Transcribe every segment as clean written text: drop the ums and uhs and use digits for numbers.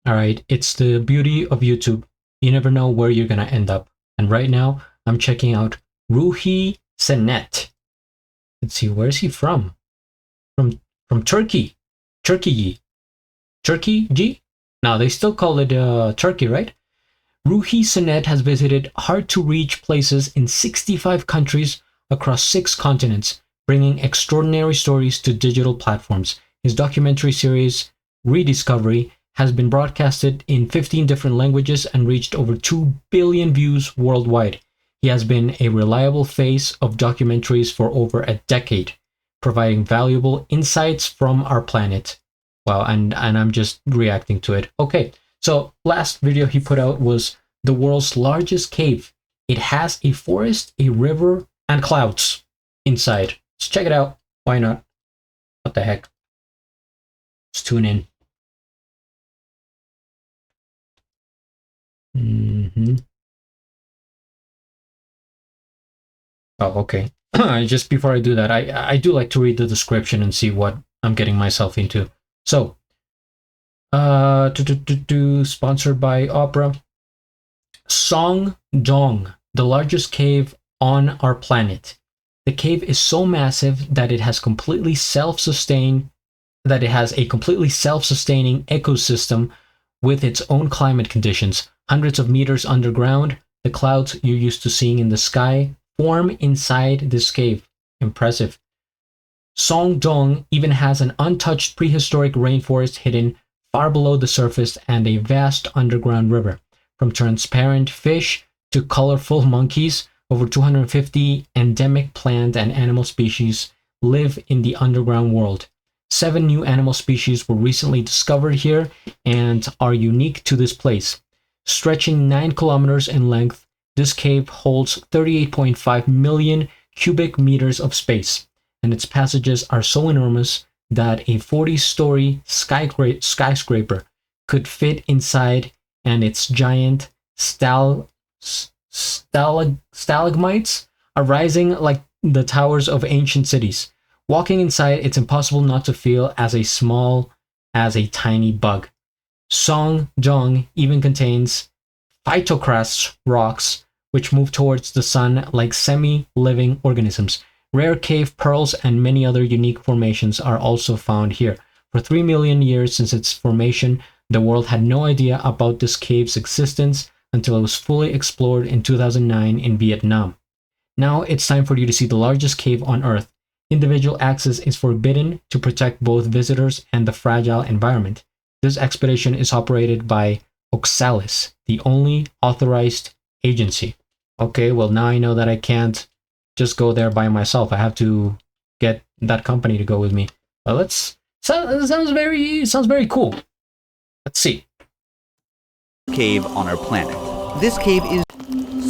All right, it's the beauty of YouTube. You never know where you're gonna end up. And right now, I'm checking out Ruhi Cenet. Let's see, where is he from? From Turkey. Turkey. Turkey G? No, they still call it Turkey, right? Ruhi Cenet has visited hard-to-reach places in 65 countries across 6 continents, bringing extraordinary stories to digital platforms. His documentary series, Rediscovery, has been broadcasted in 15 different languages and reached over 2 billion views worldwide. He has been a reliable face of documentaries for over a decade, providing valuable insights from our planet. Wow, and I'm just reacting to it. Okay, so last video he put out was the world's largest cave. It has a forest, a river, and clouds inside. Let's check it out. Why not? What the heck? Let's tune in. Oh, okay. Just before I do that, I do like to read the description and see what I'm getting myself into. So, sponsored by Opera. Song Dong, the largest cave on our planet. The cave is so massive that it has a completely self-sustaining ecosystem with its own climate conditions. Hundreds of meters underground, the clouds you're used to seeing in the sky form inside this cave. Impressive. Song Dong even has an untouched prehistoric rainforest hidden far below the surface and a vast underground river. From transparent fish to colorful monkeys, over 250 endemic plant and animal species live in the underground world. 7 new animal species were recently discovered here and are unique to this place. Stretching 9 kilometers in length, this cave holds 38.5 million cubic meters of space, and its passages are so enormous that a 40-story skyscraper could fit inside, and its giant stalagmites are rising like the towers of ancient cities. Walking inside, it's impossible not to feel as small as a tiny bug. Song Dong even contains phytocrust rocks, which move towards the sun like semi-living organisms. Rare cave pearls and many other unique formations are also found here. For 3 million years since its formation, the world had no idea about this cave's existence until it was fully explored in 2009 in Vietnam. Now it's time for you to see the largest cave on Earth. Individual access is forbidden to protect both visitors and the fragile environment. This expedition is operated by Oxalis, the only authorized agency. Okay, well now I know that I can't just go there by myself. I have to get that company to go with me. Well, sounds very cool. Let's see. Cave on our planet. This cave is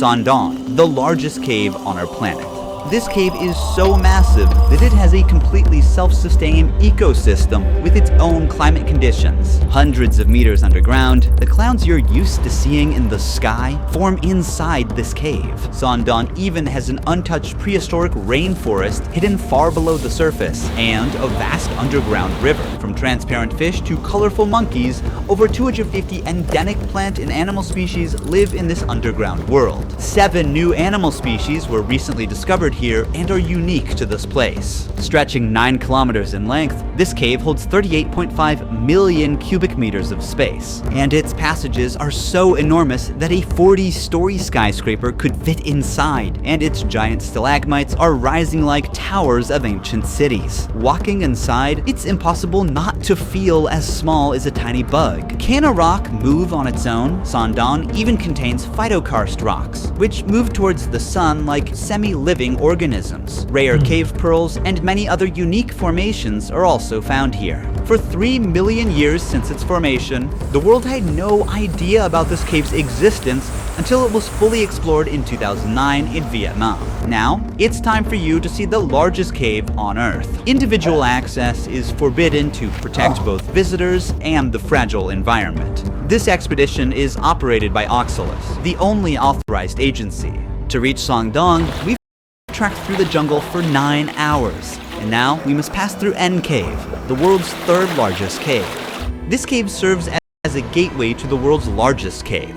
Sandong, the largest cave on our planet. This cave is so massive that it has a completely self-sustaining ecosystem with its own climate conditions. Hundreds of meters underground, the clouds you're used to seeing in the sky form inside this cave. Sandong even has an untouched prehistoric rainforest hidden far below the surface, and a vast underground river. From transparent fish to colorful monkeys, over 250 endemic plant and animal species live in this underground world. 7 new animal species were recently discovered here and are unique to this place. Stretching 9 kilometers in length, this cave holds 38.5 million cubic meters of space, and its passages are so enormous that a 40-story skyscraper could fit inside, and its giant stalagmites are rising like towers of ancient cities. Walking inside, it's impossible not to feel as small as a tiny bug. Can a rock move on its own? Sandong even contains phytokarst rocks, which move towards the sun like semi-living organisms. Rare cave pearls and many other unique formations are also found here. For 3 million years since its formation, the world had no idea about this cave's existence until it was fully explored in 2009 in Vietnam. Now, it's time for you to see the largest cave on Earth. Individual access is forbidden to protect both visitors and the fragile environment. This expedition is operated by Oxalis, the only authorized agency. To reach Sangdong, we've trekked through the jungle for 9 hours, and now we must pass through N Cave, the world's 3rd largest cave. This cave serves as as a gateway to the world's largest cave.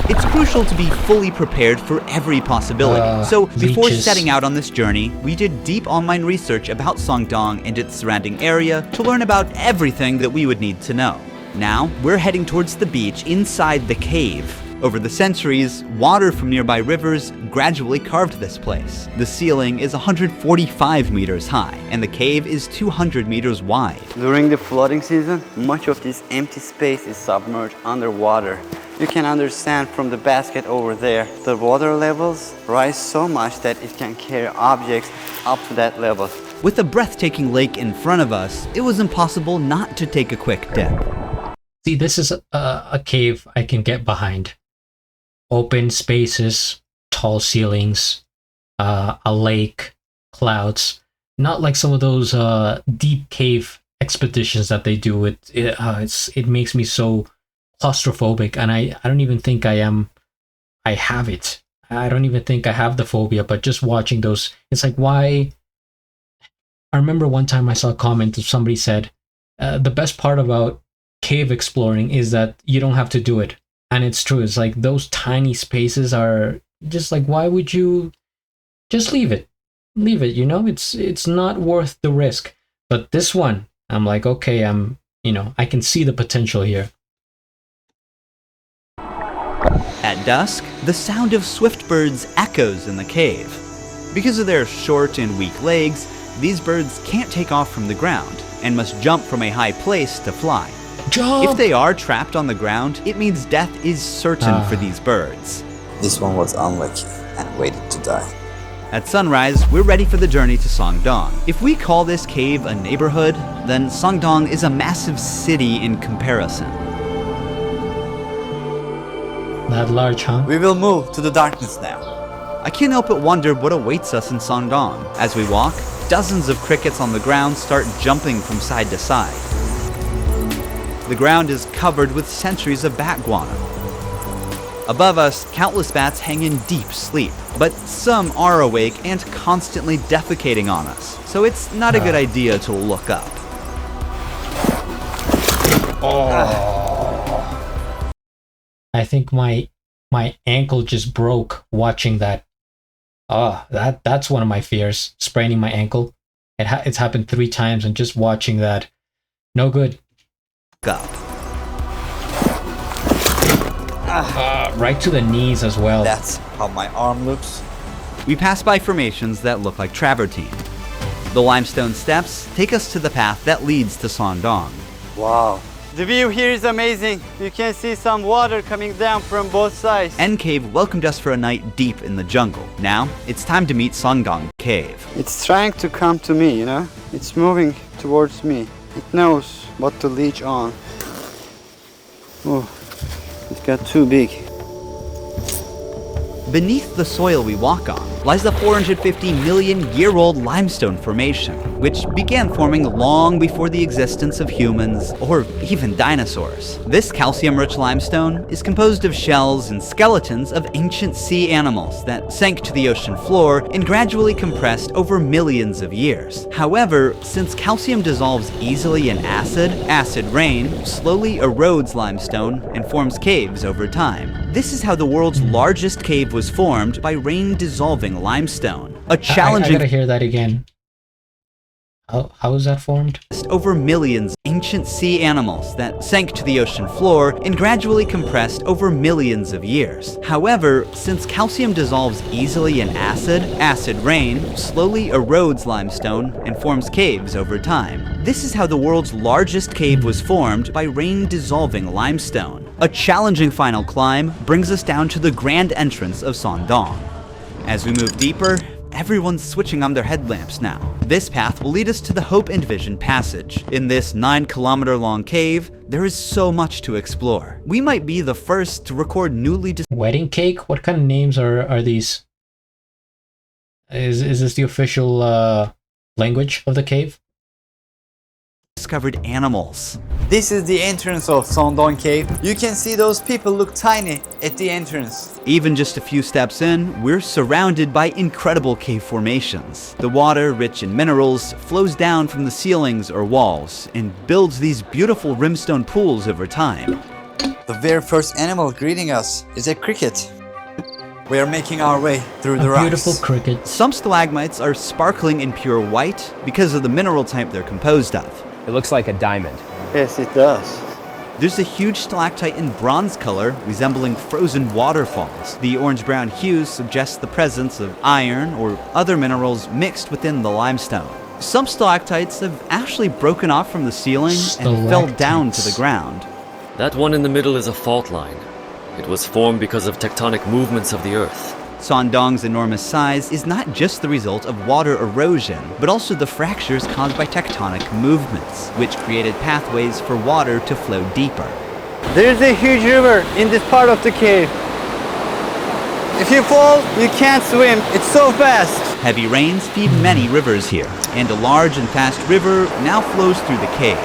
It's crucial to be fully prepared for every possibility. So before leeches. setting out on this journey, we did deep online research about Songdong and its surrounding area to learn about everything that we would need to know. Now, we're heading towards the beach inside the cave. Over the centuries, water from nearby rivers gradually carved this place. The ceiling is 145 meters high, and the cave is 200 meters wide. During the flooding season, much of this empty space is submerged underwater. You can understand from the basket over there, the water levels rise so much that it can carry objects up to that level. With a breathtaking lake in front of us, it was impossible not to take a quick dip. See, this is a cave I can get behind. Open spaces, tall ceilings, a lake, clouds. Not like some of those deep cave expeditions that they do. It makes me so claustrophobic, and I don't even think I have it. I don't even think I have the phobia, but just watching those, it's like, why? I remember one time I saw a comment that somebody said, the best part about cave exploring is that you don't have to do it. And it's true. It's like those tiny spaces are just like, why would you just leave it? Leave it, it's not worth the risk. But this one, I'm like, okay, I can see the potential here. At dusk, the sound of swift birds echoes in the cave. Because of their short and weak legs, these birds can't take off from the ground and must jump from a high place to fly. Jump! If they are trapped on the ground, it means death is certain for these birds. This one was unlucky and waited to die. At sunrise, we're ready for the journey to Songdong. If we call this cave a neighborhood, then Songdong is a massive city in comparison. That large, huh? We will move to the darkness now. I can't help but wonder what awaits us in Songdong. As we walk, dozens of crickets on the ground start jumping from side to side. The ground is covered with centuries of bat guano. Above us, countless bats hang in deep sleep, but some are awake and constantly defecating on us, so it's not a good idea to look up. I think my ankle just broke watching that. That's one of my fears, spraining my ankle. It's happened 3 times, and just watching that, no good. Up. Right to the knees as well. That's how my arm looks. We pass by formations that look like travertine. The limestone steps take us to the path that leads to Songdong. Wow. The view here is amazing. You can see some water coming down from both sides. N Cave welcomed us for a night deep in the jungle. Now, it's time to meet Songdong Cave. It's trying to come to me, It's moving towards me. It knows what to leech on. Oh, it got too big. Beneath the soil we walk on lies the 450-million-year-old limestone formation, which began forming long before the existence of humans or even dinosaurs. This calcium-rich limestone is composed of shells and skeletons of ancient sea animals that sank to the ocean floor and gradually compressed over millions of years. However, since calcium dissolves easily in acid, acid rain slowly erodes limestone and forms caves over time. This is how the world's largest cave was formed, by rain dissolving limestone. A challenging I gotta hear that again. How is that formed? Over millions of ancient sea animals that sank to the ocean floor and gradually compressed over millions of years. However, since calcium dissolves easily in acid, acid rain slowly erodes limestone and forms caves over time. This is how the world's largest cave was formed, by rain dissolving limestone. A challenging final climb brings us down to the grand entrance of Songdong. As we move deeper, everyone's switching on their headlamps now. This path will lead us to the Hope and Vision Passage. In this 9-kilometer-long cave, there is so much to explore. We might be the first to record newly Wedding cake? What kind of names are these? Is this the official language of the cave? discovered animals. This is the entrance of Sondon Cave. You can see those people look tiny at the entrance. Even just a few steps in, we're surrounded by incredible cave formations. The water, rich in minerals, flows down from the ceilings or walls and builds these beautiful rimstone pools over time. The very first animal greeting us is a cricket. We are making our way through the rocks. Beautiful cricket. Some stalagmites are sparkling in pure white because of the mineral type they're composed of. It looks like a diamond. Yes, it does. There's a huge stalactite in bronze color, resembling frozen waterfalls. The orange-brown hue suggests the presence of iron or other minerals mixed within the limestone. Some stalactites have actually broken off from the ceiling and fell down to the ground. That one in the middle is a fault line. It was formed because of tectonic movements of the Earth. Sondong's enormous size is not just the result of water erosion, but also the fractures caused by tectonic movements, which created pathways for water to flow deeper. There's a huge river in this part of the cave. If you fall, you can't swim. It's so fast. Heavy rains feed many rivers here, and a large and fast river now flows through the cave.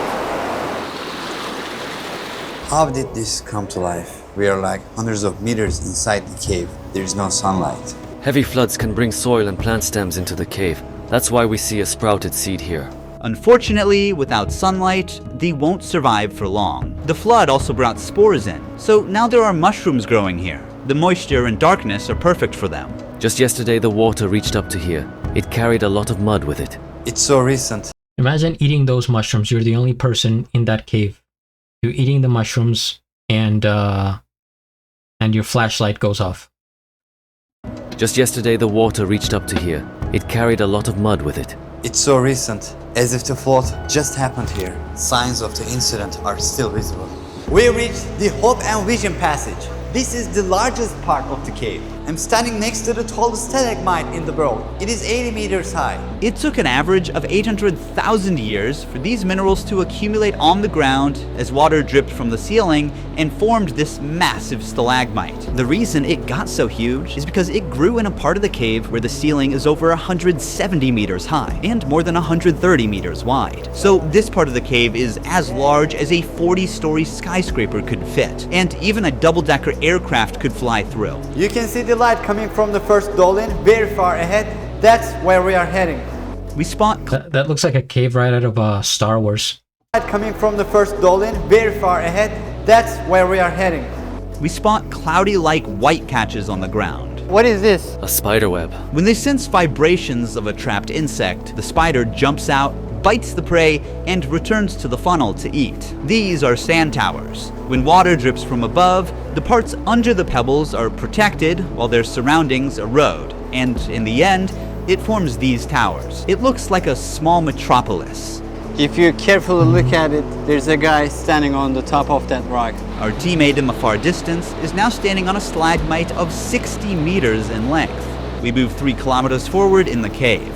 How did this come to life? We are like hundreds of meters inside the cave. There is no sunlight. Heavy floods can bring soil and plant stems into the cave. That's why we see a sprouted seed here. Unfortunately, without sunlight, they won't survive for long. The flood also brought spores in, so now there are mushrooms growing here. The moisture and darkness are perfect for them. Just yesterday, the water reached up to here. It carried a lot of mud with it. It's so recent. Imagine eating those mushrooms. You're the only person in that cave. You're eating the mushrooms and your flashlight goes off. Just yesterday, the water reached up to here. It carried a lot of mud with it. It's so recent, as if the flood just happened here. Signs of the incident are still visible. We reached the Hope and Vision Passage. This is the largest part of the cave. I'm standing next to the tallest stalagmite in the world. It is 80 meters high. It took an average of 800,000 years for these minerals to accumulate on the ground as water dripped from the ceiling and formed this massive stalagmite. The reason it got so huge is because it grew in a part of the cave where the ceiling is over 170 meters high and more than 130 meters wide. So this part of the cave is as large as a 40-story skyscraper could fit, and even a double-decker aircraft could fly through. You can see the light coming from the first dolin very far ahead. That's where we are heading. We spot That looks like a cave right out of Star Wars. Light coming from the first dolin very far ahead. That's where we are heading. We spot cloudy-like white catches on the ground. What is this? A spider web. When they sense vibrations of a trapped insect, the spider jumps out, bites the prey, and returns to the funnel to eat. These are sand towers. When water drips from above, the parts under the pebbles are protected while their surroundings erode, and in the end, it forms these towers. It looks like a small metropolis. If you carefully look at it, there's a guy standing on the top of that rock. Our teammate in the far distance is now standing on a stalagmite of 60 meters in length. We move 3 kilometers forward in the cave.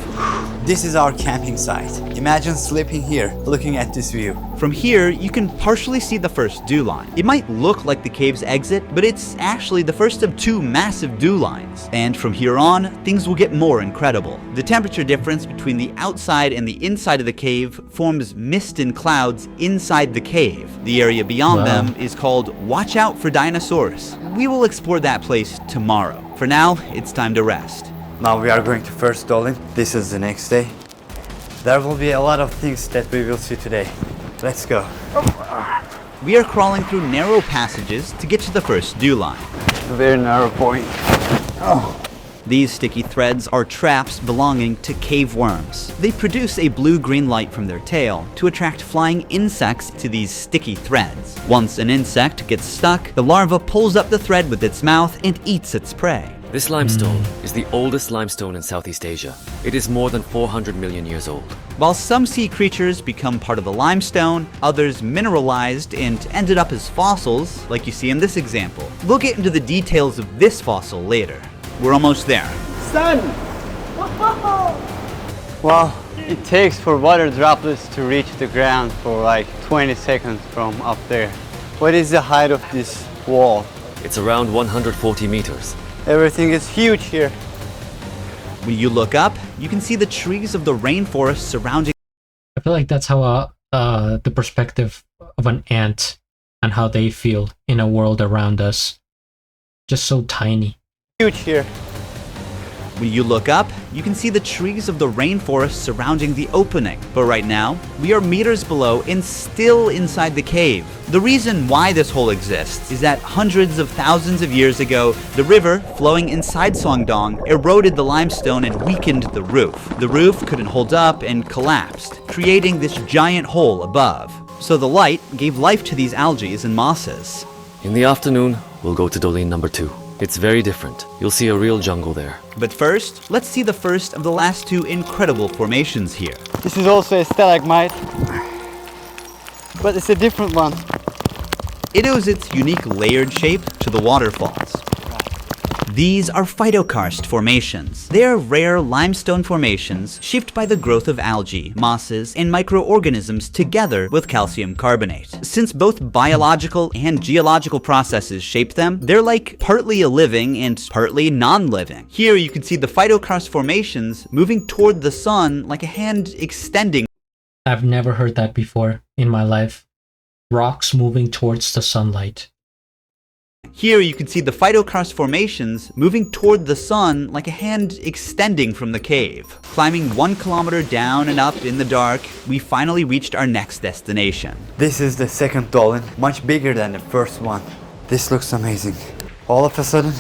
This is our camping site. Imagine sleeping here, looking at this view. From here, you can partially see the first dew line. It might look like the cave's exit, but it's actually the first of 2 massive dew lines. And from here on, things will get more incredible. The temperature difference between the outside and the inside of the cave forms mist and clouds inside the cave. The area beyond them is called Watch Out for Dinosaurs. We will explore that place tomorrow. For now, it's time to rest. Now we are going to first dolin. This is the next day. There will be a lot of things that we will see today. Let's go. We are crawling through narrow passages to get to the first dew line. Very narrow point. These sticky threads are traps belonging to cave worms. They produce a blue-green light from their tail to attract flying insects to these sticky threads. Once an insect gets stuck, the larva pulls up the thread with its mouth and eats its prey. This limestone is the oldest limestone in Southeast Asia. It is more than 400 million years old. While some sea creatures become part of the limestone, others mineralized and ended up as fossils, like you see in this example. We'll get into the details of this fossil later. We're almost there. Sun! Wow, it takes for water droplets to reach the ground for like 20 seconds from up there. What is the height of this wall? It's around 140 meters. Everything is huge here. When you look up, you can see the trees of the rainforest surrounding. I feel like that's how the perspective of an ant and how they feel in a world around us. Just so tiny. Huge here. When you look up, you can see the trees of the rainforest surrounding the opening. But right now, we are meters below and still inside the cave. The reason why this hole exists is that hundreds of thousands of years ago, the river flowing inside Songdong eroded the limestone and weakened the roof. The roof couldn't hold up and collapsed, creating this giant hole above. So the light gave life to these algae and mosses. In the afternoon, we'll go to Doline number 2. It's very different. You'll see a real jungle there. But first, let's see the first of the last two incredible formations here. This is also a stalagmite, but it's a different one. It owes its unique layered shape to the waterfalls. These are phytokarst formations. They are rare limestone formations shaped by the growth of algae, mosses, and microorganisms together with calcium carbonate. Since both biological and geological processes shape them, they're like partly a living and partly non-living. Here you can see the phytokarst formations moving toward the sun like a hand extending. I've never heard that before in my life. Rocks moving towards the sunlight. Here you can see the phytokarst formations moving toward the sun like a hand extending from the cave. Climbing 1 kilometer down and up in the dark, we finally reached our next destination. This is the second dolin, much bigger than the first one. This looks amazing. All of a sudden,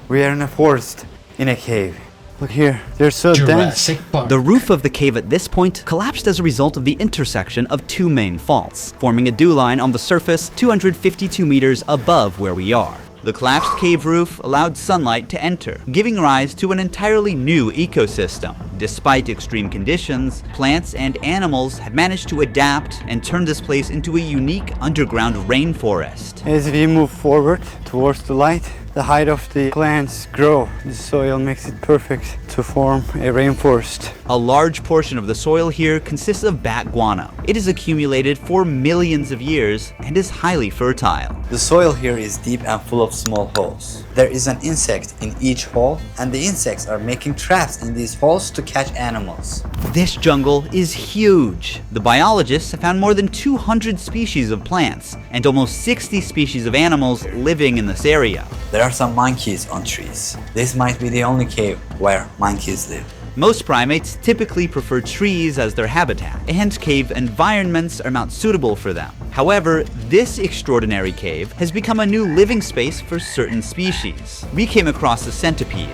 we are in a forest, in a cave. Look here, they're so dense. Jurassic Park. The roof of the cave at this point collapsed as a result of the intersection of two main faults, forming a dew line on the surface 252 meters above where we are. The collapsed cave roof allowed sunlight to enter, giving rise to an entirely new ecosystem. Despite extreme conditions, plants and animals have managed to adapt and turn this place into a unique underground rainforest. As we move forward towards the light, the height of the plants grow. The soil makes it perfect to form a rainforest. A large portion of the soil here consists of bat guano. It is accumulated for millions of years and is highly fertile. The soil here is deep and full of small holes. There is an insect in each hole, and the insects are making traps in these holes to catch animals. This jungle is huge. The biologists have found more than 200 species of plants and almost 60 species of animals living in this area. There are some monkeys on trees. This might be the only cave where monkeys live. Most primates typically prefer trees as their habitat, and cave environments are not suitable for them. However, this extraordinary cave has become a new living space for certain species. We came across a centipede.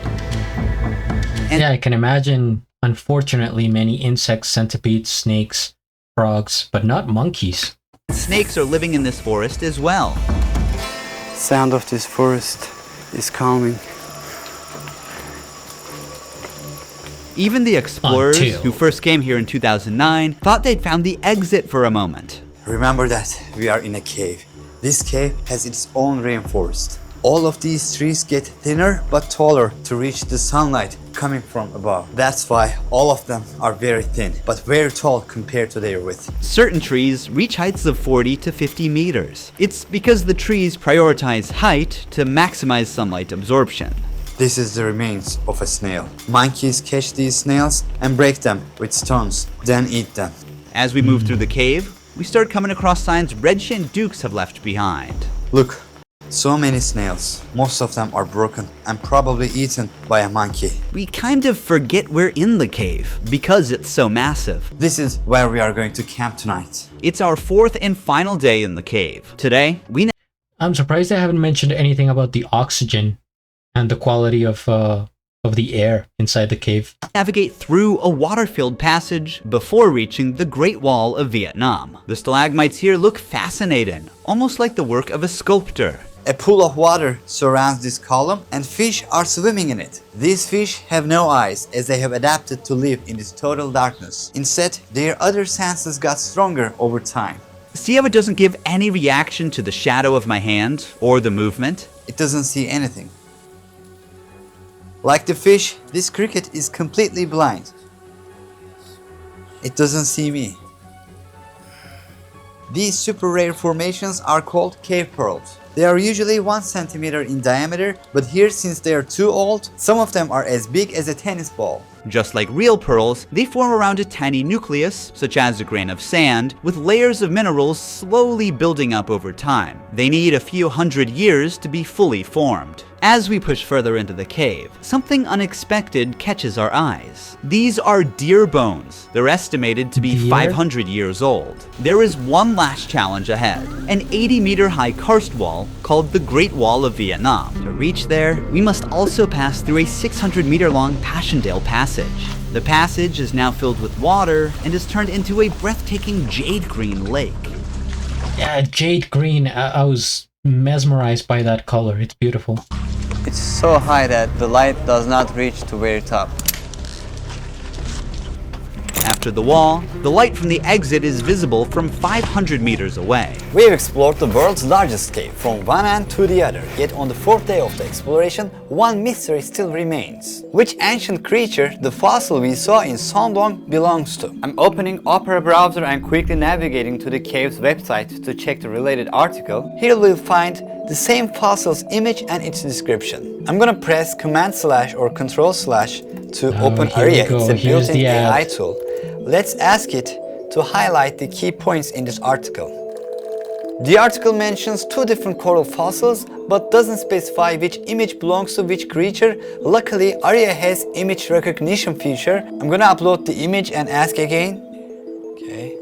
Yeah, I can imagine, unfortunately, many insects, centipedes, snakes, frogs, but not monkeys. Snakes are living in this forest as well. Sound of this forest is calming. Even the explorers Until- who first came here in 2009 thought they'd found the exit for a moment. Remember that we are in a cave. This cave has its own rainforest. All of these trees get thinner but taller to reach the sunlight coming from above. That's why all of them are very thin, but very tall compared to their width. Certain trees reach heights of 40 to 50 meters. It's because the trees prioritize height to maximize sunlight absorption. This is the remains of a snail. Monkeys catch these snails and break them with stones, then eat them. As we move through the cave, we start coming across signs red-shinned dukes have left behind. Look, so many snails. Most of them are broken and probably eaten by a monkey. We kind of forget we're in the cave because it's so massive. This is where we are going to camp tonight. It's our fourth and final day in the cave. Today, we I'm surprised I haven't mentioned anything about the oxygen and the quality of the air inside the cave. navigate through a water-filled passage before reaching the Great Wall of Vietnam. The stalagmites here look fascinating, almost like the work of a sculptor. A pool of water surrounds this column and fish are swimming in it. These fish have no eyes as they have adapted to live in this total darkness. Instead, their other senses got stronger over time. See how it doesn't give any reaction to the shadow of my hand or the movement? It doesn't see anything. Like the fish, this cricket is completely blind. It doesn't see me. These super rare formations are called cave pearls. They are usually 1 centimeter in diameter, but here, since they are too old, some of them are as big as a tennis ball. Just like real pearls, they form around a tiny nucleus, such as a grain of sand, with layers of minerals slowly building up over time. They need a few hundred years to be fully formed. As we push further into the cave, something unexpected catches our eyes. These are deer bones. They're estimated to be 500 years old. There is one last challenge ahead, an 80-meter high karst wall called the Great Wall of Vietnam. To reach there, we must also pass through a 600-meter long Passchendaele passage. The passage is now filled with water and is turned into a breathtaking jade green lake. Yeah, jade green. I was mesmerized by that color. It's beautiful. It's so high that the light does not reach to very top. After the wall, the light from the exit is visible from 500 meters away. We've explored the world's largest cave from one end to the other, yet on the 4th day of the exploration, one mystery still remains. Which ancient creature the fossil we saw in Sondong belongs to? I'm opening Opera browser and quickly navigating to the cave's website to check the related article. Here we'll find the same fossil's image and its description. I'm gonna press Command/ or Control/ to open Aria. It's a built-in AI tool. Let's ask it to highlight the key points in this article. The article mentions 2 different coral fossils, but doesn't specify which image belongs to which creature. Luckily, Aria has image recognition feature. I'm gonna upload the image and ask again. Okay.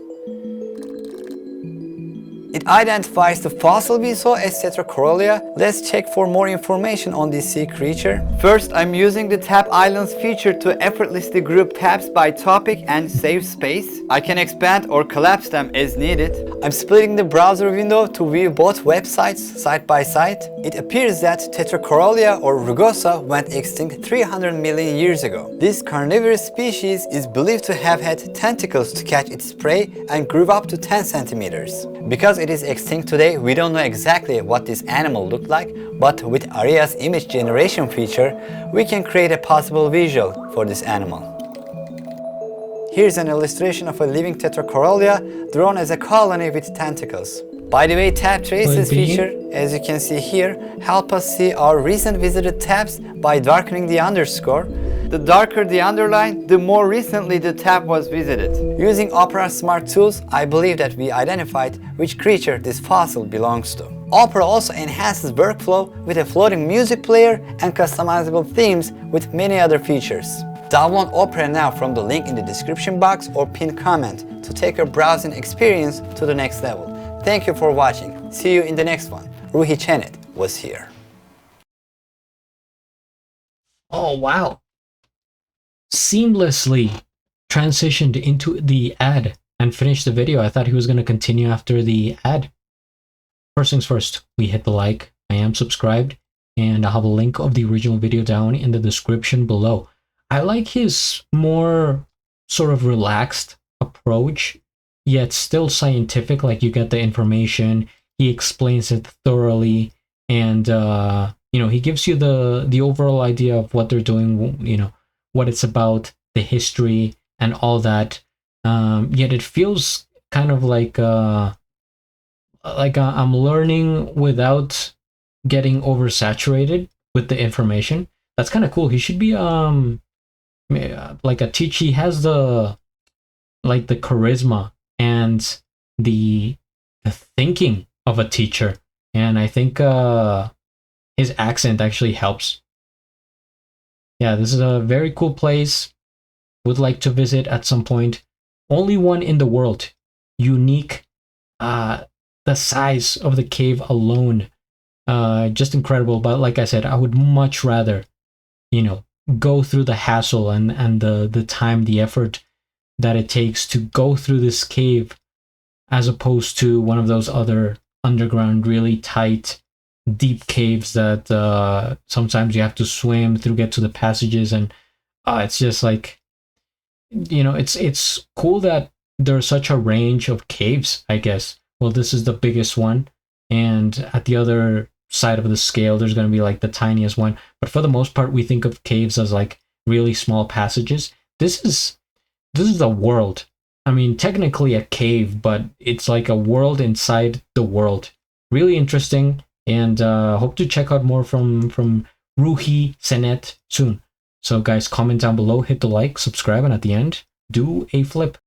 It identifies the fossil we saw as Tetracorolia. Let's check for more information on this sea creature. First, I'm using the Tab Islands feature to effortlessly group tabs by topic and save space. I can expand or collapse them as needed. I'm splitting the browser window to view both websites side by side. It appears that Tetracorolia or rugosa went extinct 300 million years ago. This carnivorous species is believed to have had tentacles to catch its prey and grew up to 10 centimeters. Because it is extinct today, we don't know exactly what this animal looked like, but with Aria's image generation feature, we can create a possible visual for this animal. Here's an illustration of a living Tetracorolia drawn as a colony with tentacles. By the way, tab traces feature, as you can see here, help us see our recent visited tabs by darkening the underscore. The darker the underline, the more recently the tab was visited. Using Opera Smart Tools, I believe that we identified which creature this fossil belongs to. Opera also enhances workflow with a floating music player and customizable themes with many other features. Download Opera now from the link in the description box or pinned comment to take your browsing experience to the next level. Thank you for watching. See you in the next one. Ruhi Cenet was here. Oh, wow. Seamlessly transitioned into the ad and finished the video. I thought he was going to continue after the ad. First things first, we hit the like. I am subscribed, and I'll have a link of the original video down in the description below. I like his more sort of relaxed approach, yet still scientific. Like, you get the information, he explains it thoroughly, and you know, he gives you the overall idea of what they're doing, you know, what it's about, the history and all that. Yet it feels kind of like I'm learning without getting oversaturated with the information. That's kind of cool. He should be like a teacher. He has the charisma and the thinking of a teacher, and I think his accent actually helps. Yeah, this is a very cool place. Would like to visit at some point. Only one in the world. Unique. The size of the cave alone, just incredible. But like I said, I would much rather, you know, go through the hassle and the time, the effort that it takes to go through this cave, as opposed to one of those other underground, really tight, deep caves that sometimes you have to swim through, get to the passages, and it's just like, you know, it's cool that there's such a range of caves, I guess. Well, this is the biggest one, and at the other side of the scale there's going to be like the tiniest one, but for the most part we think of caves as like really small passages. This is a world. I mean, technically a cave, but it's like a world inside the world. Really interesting, and hope to check out more from Ruhi Cenet soon. So guys, comment down below, hit the like, subscribe, and at the end, do a flip.